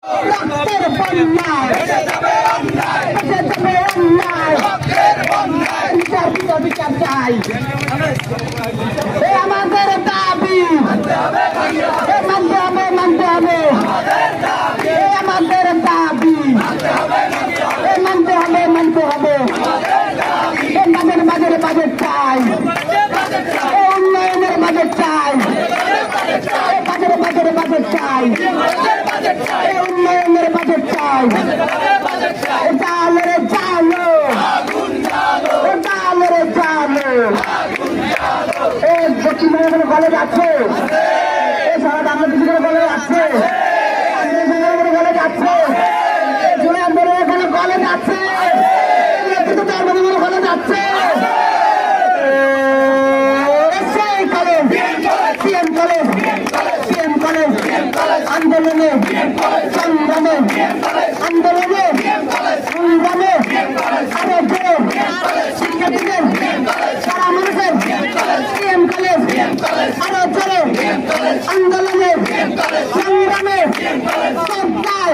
রক্তের বন্যায় বেঁচে যাবে অন্যায় বিচার চাই আমাদের দাবি মানতে হবে আমাদের দাবি মানতে হবে বাজেট চাই উন্নয়নের বাজেট চাই বাজেট চাই উন্নয়নের বাজেট চাই চালো কলেজ আছে সারা বাংলাদেশ কলেজ আছে কলেজ আছে জুড়ে আন্দোলনের কলেজ আছে কলেজ আছে আন্দোলনে সংগ্রামে শিক্ষার্থীদের সারা মানুষের সিএম কলেজ আরো চলে আন্দোলনে সংগ্রামে সরকার